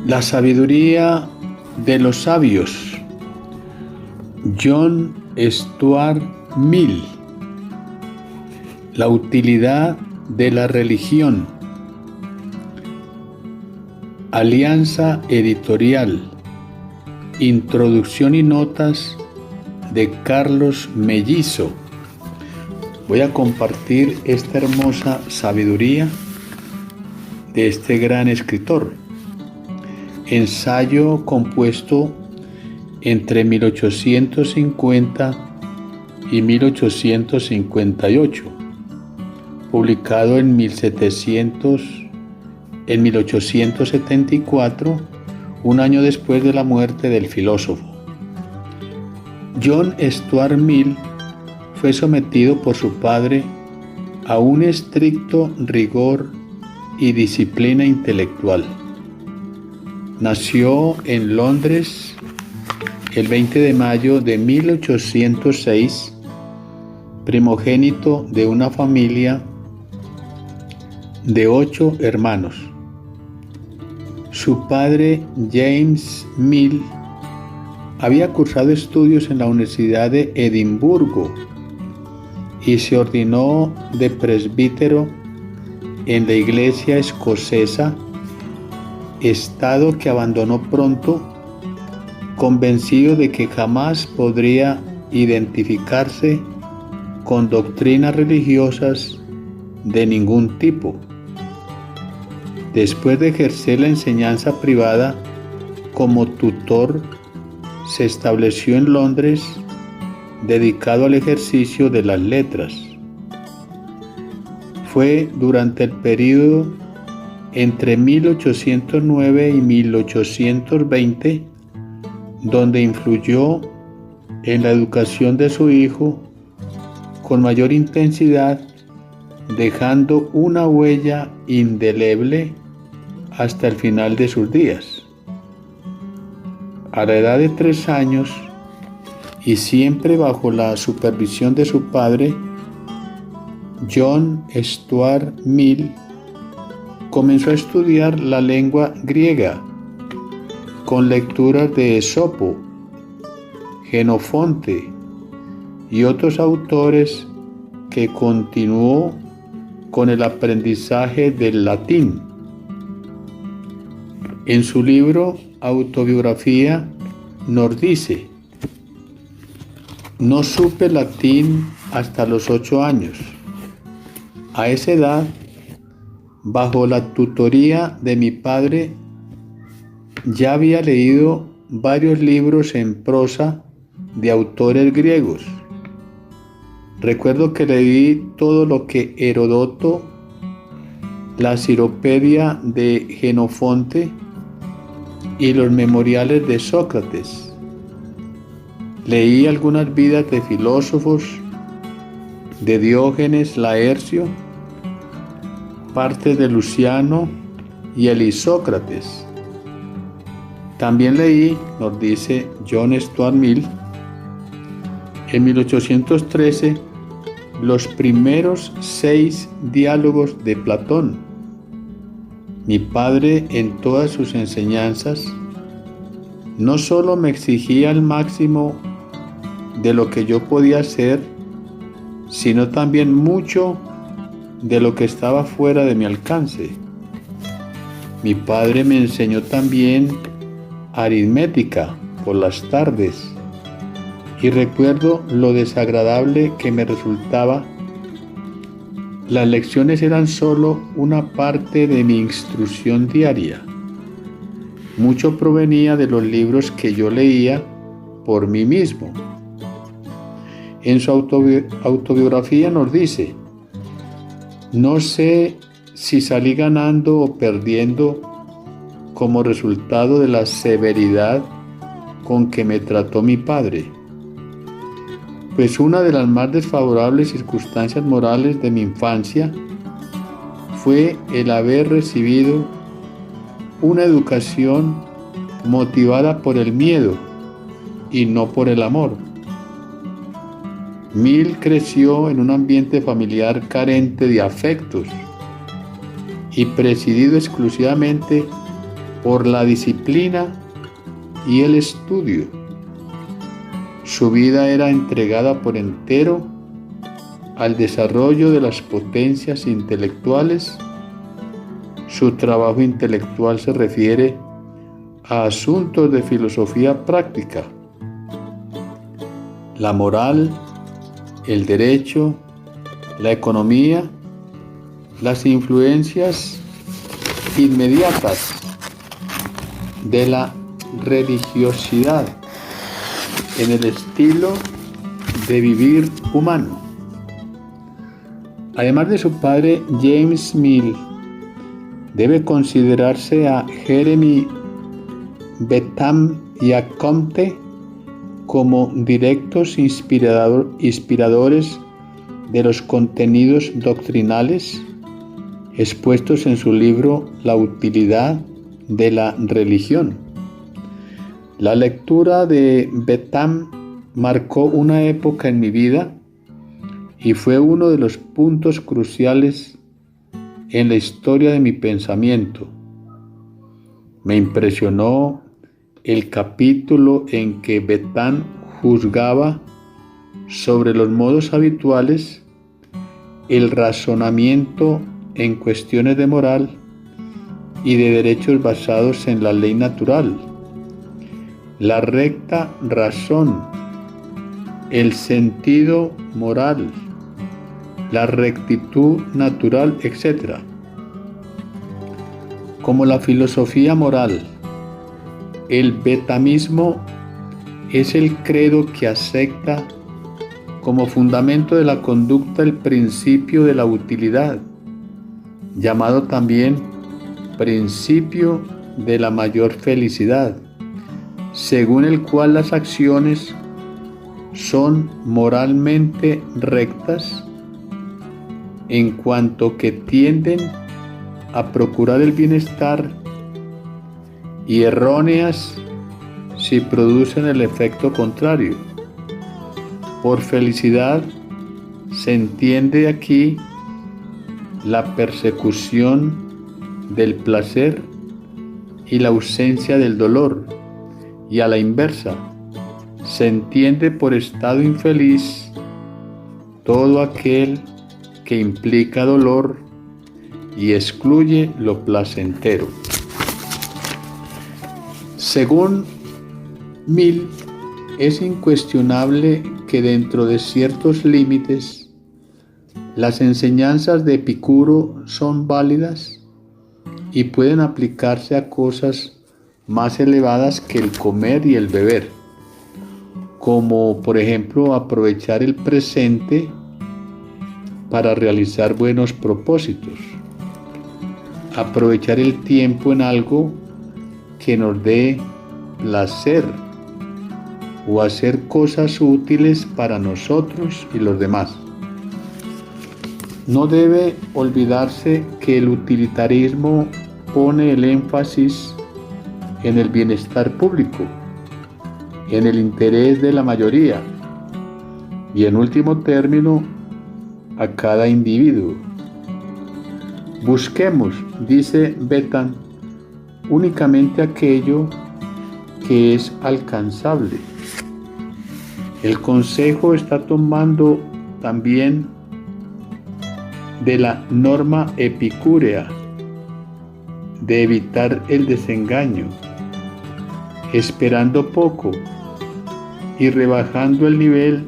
La sabiduría de los sabios. John Stuart Mill. La utilidad de la religión. Alianza Editorial. Introducción y notas de Carlos Mellizo. Voy a compartir esta hermosa sabiduría de este gran escritor. Ensayo compuesto entre 1850 y 1858, publicado en 1874, un año después de la muerte del filósofo. John Stuart Mill fue sometido por su padre a un estricto rigor y disciplina intelectual. Nació en Londres el 20 de mayo de 1806, primogénito de una familia de 8 hermanos. Su padre, James Mill, había cursado estudios en la Universidad de Edimburgo y se ordenó de presbítero en la iglesia escocesa, estado que abandonó pronto, convencido de que jamás podría identificarse con doctrinas religiosas de ningún tipo. Después de ejercer la enseñanza privada como tutor, se estableció en Londres, dedicado al ejercicio de las letras. Fue durante el período entre 1809 y 1820 donde influyó en la educación de su hijo con mayor intensidad, dejando una huella indeleble hasta el final de sus días. A la edad de 3 años, y siempre bajo la supervisión de su padre, John Stuart Mill comenzó a estudiar la lengua griega con lecturas de Esopo, Jenofonte y otros autores, que continuó con el aprendizaje del latín. En su libro Autobiografía nos dice: no supe latín hasta los 8 años. A esa edad, bajo la tutoría de mi padre, ya había leído varios libros en prosa de autores griegos. Recuerdo que leí todo lo que Heródoto, la Ciropedia de Jenofonte y los memoriales de Sócrates. Leí algunas vidas de filósofos, de Diógenes Laercio, partes de Luciano y Elisócrates. También leí, nos dice John Stuart Mill, en 1813 los primeros 6 diálogos de Platón. Mi padre, en todas sus enseñanzas, no solo me exigía el máximo de lo que yo podía hacer, sino también mucho de lo que estaba fuera de mi alcance. Mi padre me enseñó también aritmética por las tardes, y recuerdo lo desagradable que me resultaba. Las lecciones eran solo una parte de mi instrucción diaria. Mucho provenía de los libros que yo leía por mí mismo. En su autobiografía nos dice: no sé si salí ganando o perdiendo como resultado de la severidad con que me trató mi padre, pues una de las más desfavorables circunstancias morales de mi infancia fue el haber recibido una educación motivada por el miedo y no por el amor. Mill creció en un ambiente familiar carente de afectos y presidido exclusivamente por la disciplina y el estudio. Su vida era entregada por entero al desarrollo de las potencias intelectuales. Su trabajo intelectual se refiere a asuntos de filosofía práctica, la moral, el derecho, la economía, las influencias inmediatas de la religiosidad en el estilo de vivir humano. Además de su padre James Mill, debe considerarse a Jeremy Bentham y a Comte como directos inspiradores de los contenidos doctrinales expuestos en su libro La utilidad de la religión. La lectura de Bentham marcó una época en mi vida y fue uno de los puntos cruciales en la historia de mi pensamiento. Me impresionó el capítulo en que Bentham juzgaba sobre los modos habituales, el razonamiento en cuestiones de moral y de derechos basados en la ley natural, la recta razón, el sentido moral, la rectitud natural, etc. Como la filosofía moral, el benthamismo es el credo que acepta como fundamento de la conducta el principio de la utilidad, llamado también principio de la mayor felicidad, según el cual las acciones son moralmente rectas en cuanto que tienden a procurar el bienestar y erróneas si producen el efecto contrario. Por felicidad se entiende aquí la persecución del placer y la ausencia del dolor, y a la inversa, se entiende por estado infeliz todo aquel que implica dolor y excluye lo placentero. Según Mill, es incuestionable que dentro de ciertos límites las enseñanzas de Epicuro son válidas y pueden aplicarse a cosas más elevadas que el comer y el beber, como por ejemplo aprovechar el presente para realizar buenos propósitos, aprovechar el tiempo en algo que nos dé placer o hacer cosas útiles para nosotros y los demás. No debe olvidarse que el utilitarismo pone el énfasis en el bienestar público, en el interés de la mayoría y en último término a cada individuo. Busquemos, dice Bentham, únicamente aquello que es alcanzable. El consejo está tomando también de la norma epicúrea de evitar el desengaño, esperando poco y rebajando el nivel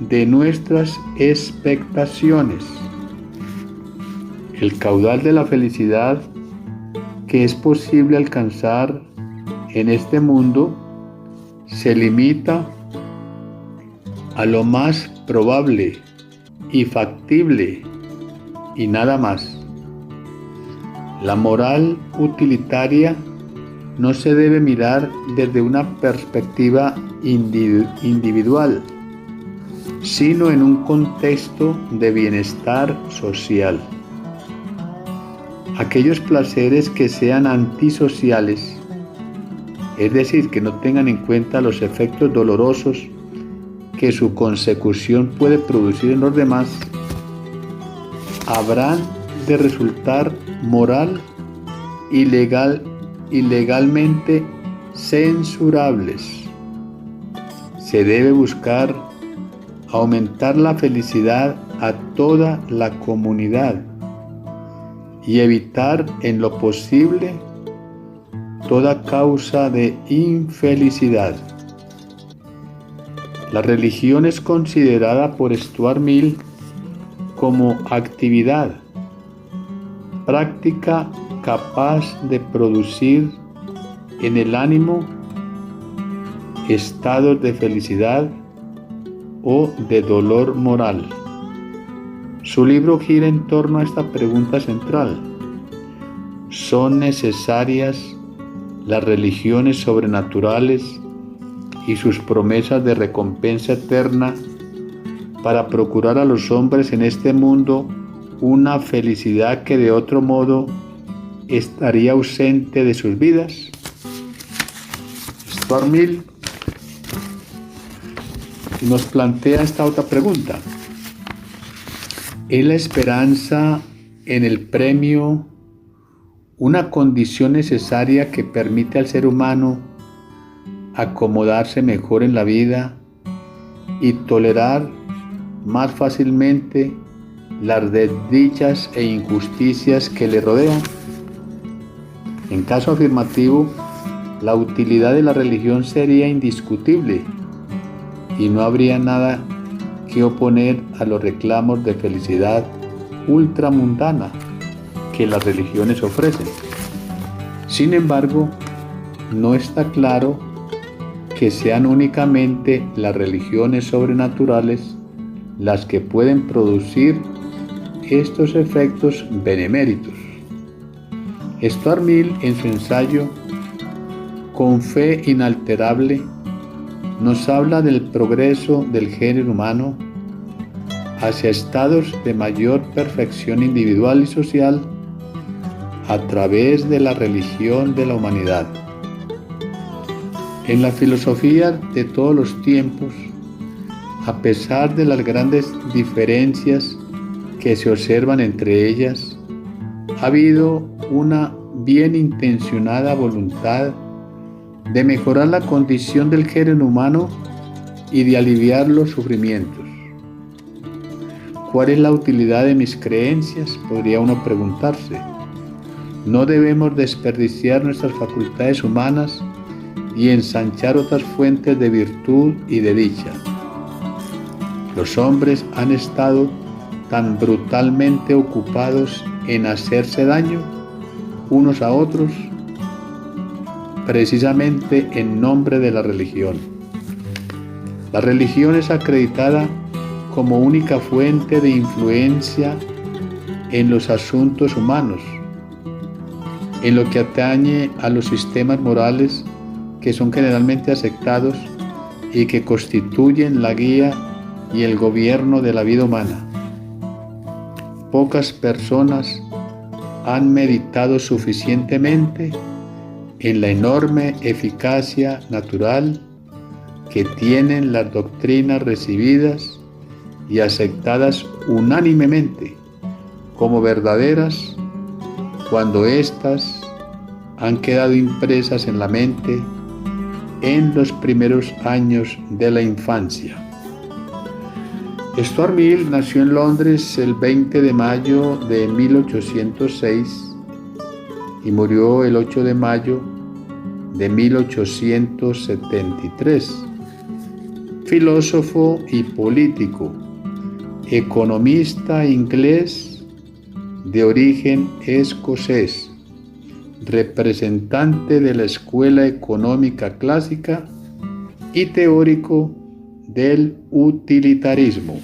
de nuestras expectaciones. El caudal de la felicidad que es posible alcanzar en este mundo se limita a lo más probable y factible y nada más. La moral utilitaria no se debe mirar desde una perspectiva individual, sino en un contexto de bienestar social. Aquellos placeres que sean antisociales, es decir, que no tengan en cuenta los efectos dolorosos que su consecución puede producir en los demás, habrán de resultar moral y legalmente y legalmente censurables. Se debe buscar aumentar la felicidad a toda la comunidad y evitar en lo posible toda causa de infelicidad. La religión es considerada por Stuart Mill como actividad, práctica capaz de producir en el ánimo estados de felicidad o de dolor moral. Su libro gira en torno a esta pregunta central: ¿son necesarias las religiones sobrenaturales y sus promesas de recompensa eterna para procurar a los hombres en este mundo una felicidad que de otro modo estaría ausente de sus vidas? Stuart Mill nos plantea esta otra pregunta: ¿es la esperanza en el premio una condición necesaria que permite al ser humano acomodarse mejor en la vida y tolerar más fácilmente las desdichas e injusticias que le rodean? En caso afirmativo, la utilidad de la religión sería indiscutible y no habría nada que oponer a los reclamos de felicidad ultramundana que las religiones ofrecen. Sin embargo, no está claro que sean únicamente las religiones sobrenaturales las que pueden producir estos efectos beneméritos. Stuart Mill, en su ensayo Con fe inalterable, nos habla del progreso del género humano hacia estados de mayor perfección individual y social a través de la religión de la humanidad. En la filosofía de todos los tiempos, a pesar de las grandes diferencias que se observan entre ellas, ha habido una bien intencionada voluntad de mejorar la condición del género humano y de aliviar los sufrimientos. ¿Cuál es la utilidad de mis creencias?, podría uno preguntarse. No debemos desperdiciar nuestras facultades humanas y ensanchar otras fuentes de virtud y de dicha. Los hombres han estado tan brutalmente ocupados en hacerse daño unos a otros, precisamente en nombre de la religión. La religión es acreditada como única fuente de influencia en los asuntos humanos, en lo que atañe a los sistemas morales que son generalmente aceptados y que constituyen la guía y el gobierno de la vida humana. Pocas personas han meditado suficientemente en la enorme eficacia natural que tienen las doctrinas recibidas y aceptadas unánimemente como verdaderas cuando éstas han quedado impresas en la mente en los primeros años de la infancia. Stuart Mill nació en Londres el 20 de mayo de 1806 y murió el 8 de mayo de 1873. Filósofo y político, economista inglés de origen escocés, representante de la escuela económica clásica y teórico del utilitarismo.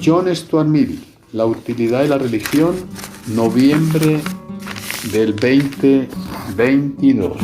John Stuart Mill, La utilidad de la religión, noviembre del 2022.